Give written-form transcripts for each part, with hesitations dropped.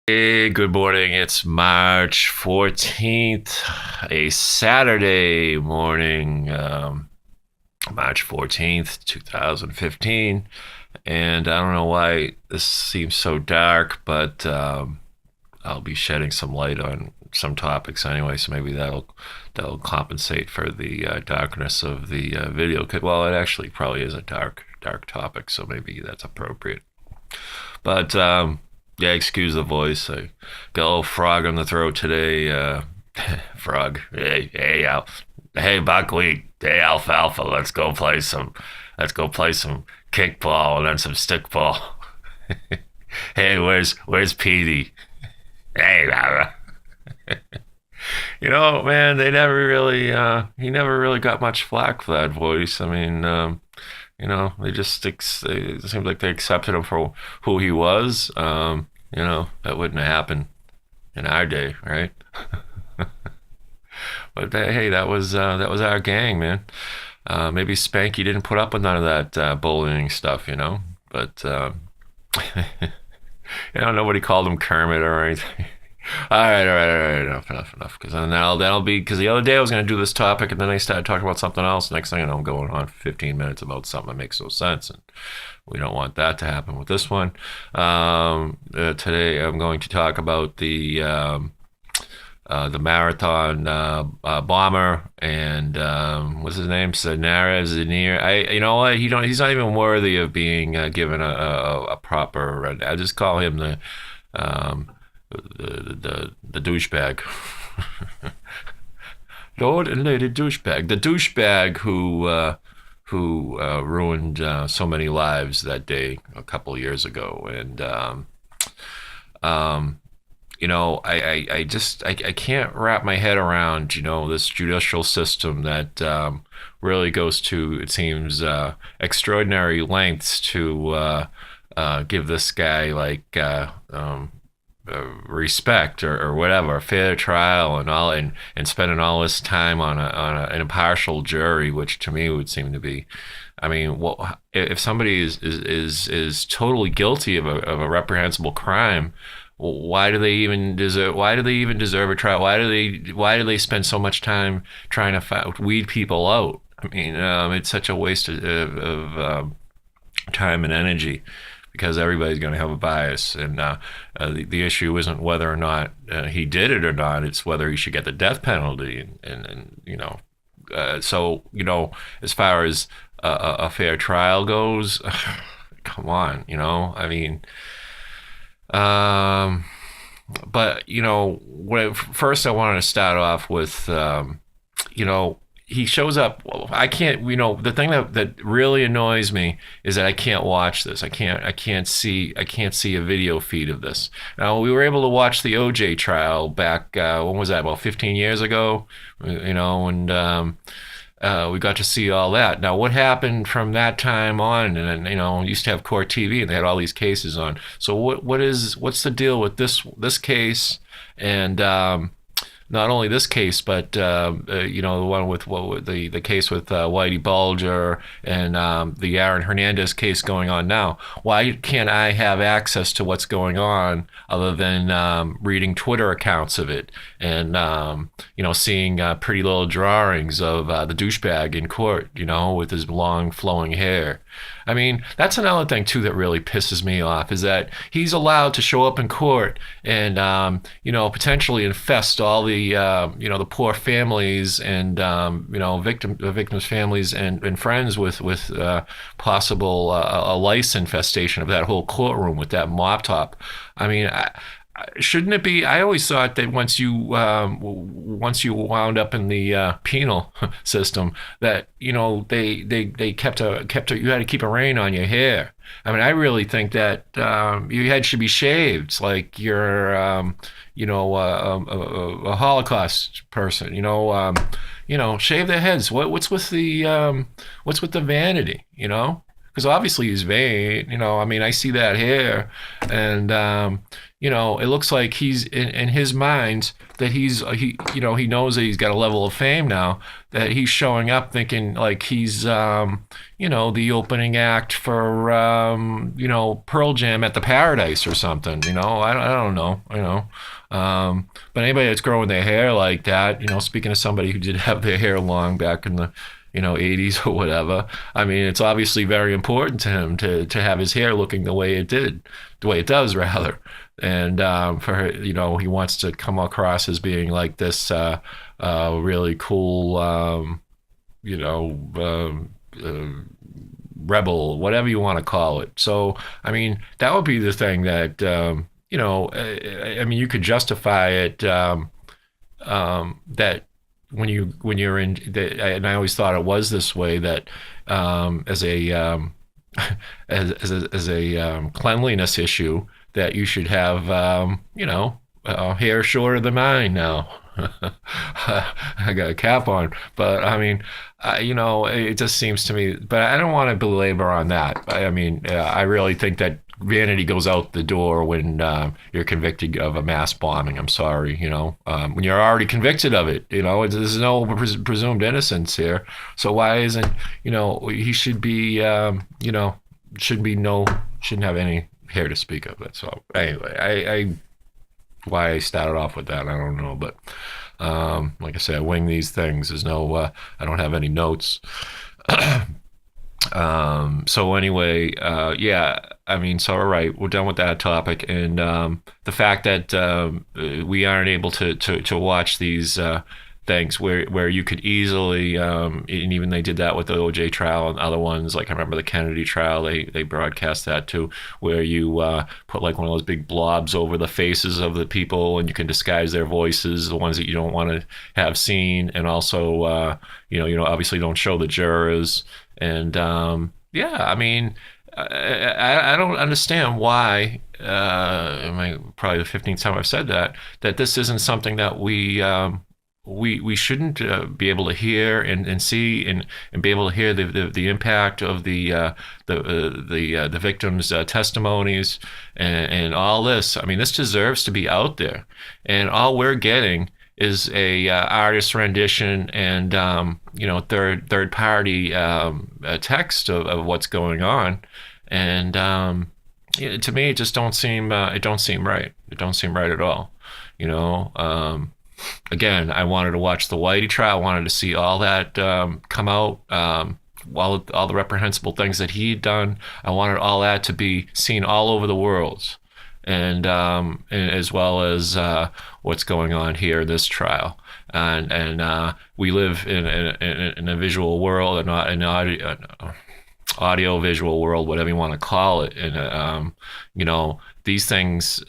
Hey, good morning. It's March 14th, a Saturday morning, March 14th, 2015. And I don't know why this seems so dark, but I'll be shedding some light on some topics anyway, so maybe that'll compensate for the darkness of the video. Well, it actually probably is a dark topic, so maybe that's appropriate. But yeah, excuse the voice. I got a little frog on the throat today. Frog. Hey, buckwheat. Hey, alfalfa. Let's go play some kickball and then some stickball. Hey, where's Petey? Hey, Lara. Man, he never really got much flack for that voice. I mean, it seems like they accepted him for who he was. That wouldn't have happened in our day, right? But hey, that was our gang, man. Maybe Spanky didn't put up with none of that bullying stuff, But nobody called him Kermit or anything. All right, enough. Because then that'll be because the other day I was going to do this topic, and then I started talking about something else. Next thing I know, I'm going on for 15 minutes about something that makes no sense, and we don't want that to happen with this one. Today I'm going to talk about the marathon bomber and what's his name, Zanir. You know what? He's not even worthy of being given a proper. I just call him um, the douchebag. Lord and Lady douchebag. The douchebag who ruined so many lives that day a couple years ago, and um, I can't wrap my head around this judicial system that really goes to, it seems, extraordinary lengths to give this guy respect or whatever, fair trial and all, and spending all this time on an impartial jury, which to me would seem to be, I mean, well, if somebody is totally guilty of a reprehensible crime, why do they even deserve? Why do they even deserve a trial? Why do they spend so much time trying to weed people out? I mean, it's such a waste of time and energy, because everybody's going to have a bias, and the issue isn't whether or not he did it or not. It's whether he should get the death penalty, so as far as a fair trial goes, come on, I mean, but first I wanted to start off with, he shows up. I can't. The thing that really annoys me is that I can't watch this. I can't see a video feed of this. Now, we were able to watch the OJ trial back. When was that? About 15 years ago. And we got to see all that. Now, what happened from that time on? And then, used to have Court TV, and they had all these cases on. So what's the deal with this case? And not only this case, but the one with the case with Whitey Bulger, and the Aaron Hernandez case going on now. Why can't I have access to what's going on other than reading Twitter accounts of it and seeing pretty little drawings of the douchebag in court, with his long flowing hair? I mean, that's another thing too that really pisses me off, is that he's allowed to show up in court and potentially infest all the poor families and victims' families and friends with possible a lice infestation of that whole courtroom with that mop top. I mean, shouldn't it be? I always thought that once you wound up in the penal system, that they kept you had to keep a rein on your hair. I mean, I really think that your head should be shaved, like you're a Holocaust person. Shave their heads. What's with the vanity? because obviously he's vain. I mean, I see that hair, and it looks like he's in his mind that he knows that he's got a level of fame now, that he's showing up thinking like he's the opening act for Pearl Jam at the Paradise or something. I don't know. But anybody that's growing their hair like that, speaking of somebody who did have their hair long back in the 80s or whatever, I mean, it's obviously very important to him to have his hair looking the way it does rather. And he wants to come across as being like this really cool, rebel, whatever you want to call it. So, I mean, that would be the thing that, I mean, you could justify it, that when you're in, and I always thought it was this way, that as a cleanliness issue, that you should have hair shorter than mine now. I got a cap on, but I mean, it just seems to me. But I don't want to belabor on that. I mean, I really think that vanity goes out the door when you're convicted of a mass bombing. I'm sorry, when you're already convicted of it, there's no presumed innocence here. So why isn't, he should be, shouldn't have any hair to speak of it. So anyway, why I started off with that, I don't know, but like I said, I wing these things. There's no, I don't have any notes. So anyway, yeah, I mean, so all right, we're done with that topic, and the fact that we aren't able to watch these things where you could easily, and even they did that with the OJ trial and other ones, like I remember the Kennedy trial, they broadcast that too, where you put like one of those big blobs over the faces of the people, and you can disguise their voices, the ones that you don't want to have seen, and also obviously don't show the jurors. And yeah, I mean, I don't understand why. Probably the 15th time I've said that this isn't something that we shouldn't be able to hear and see and be able to hear the impact of the victims' testimonies and all this. I mean, this deserves to be out there, and all we're getting is a artist rendition and third party text of what's going on, and to me it just don't seem right. It don't seem right at all. Again, I wanted to watch the Whitey trial. I wanted to see all that come out, all the reprehensible things that he'd done. I wanted all that to be seen all over the world, and as well as what's going on here in this trial. And we live in a visual world, an audio visual world, whatever you want to call it. And these things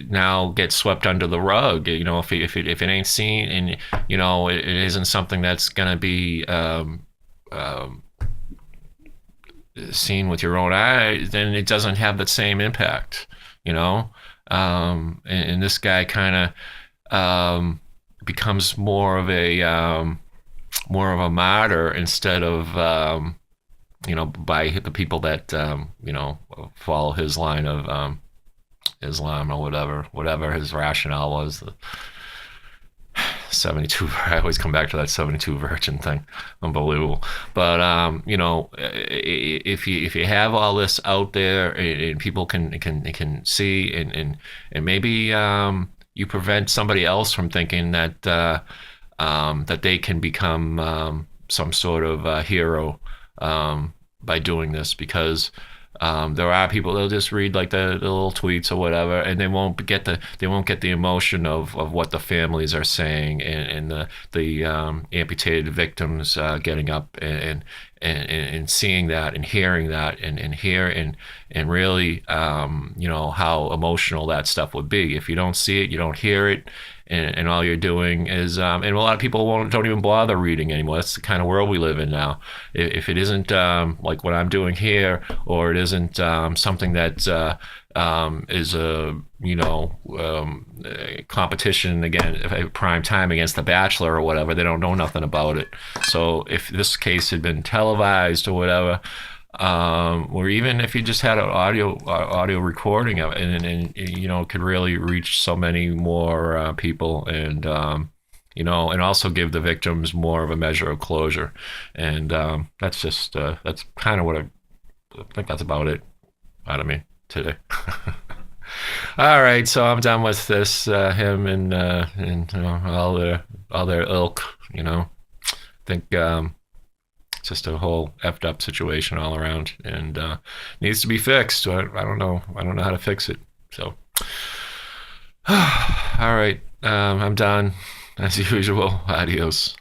now get swept under the rug. If it ain't seen, and it isn't something that's gonna be seen with your own eyes, then it doesn't have the same impact. And this guy kind of becomes more of a martyr instead of by the people that follow his line of Islam or whatever his rationale was. The 72. I always come back to that 72 virgin thing. Unbelievable. But if you have all this out there and people can see and maybe you prevent somebody else from thinking that that they can become some sort of hero by doing this, because there are people, they'll just read like the little tweets or whatever, and they won't get the emotion of what the families are saying, and the amputated victims getting up and seeing that and hearing that and really how emotional that stuff would be. If you don't see it, you don't hear it, and all you're doing is and a lot of people don't even bother reading anymore. That's the kind of world we live in now. If it isn't like what I'm doing here, or it isn't something that is a competition again, prime time against The Bachelor or whatever, they don't know nothing about it. So if this case had been televised or whatever, or even if you just had an audio recording of it, and it could really reach so many more people, and and also give the victims more of a measure of closure. And that's kind of what I think. That's about it out of me today. All right, so I'm done with this. Him and all their ilk. I think it's just a whole effed up situation all around, and needs to be fixed. So I don't know. I don't know how to fix it. So, all right, I'm done as usual. Adios.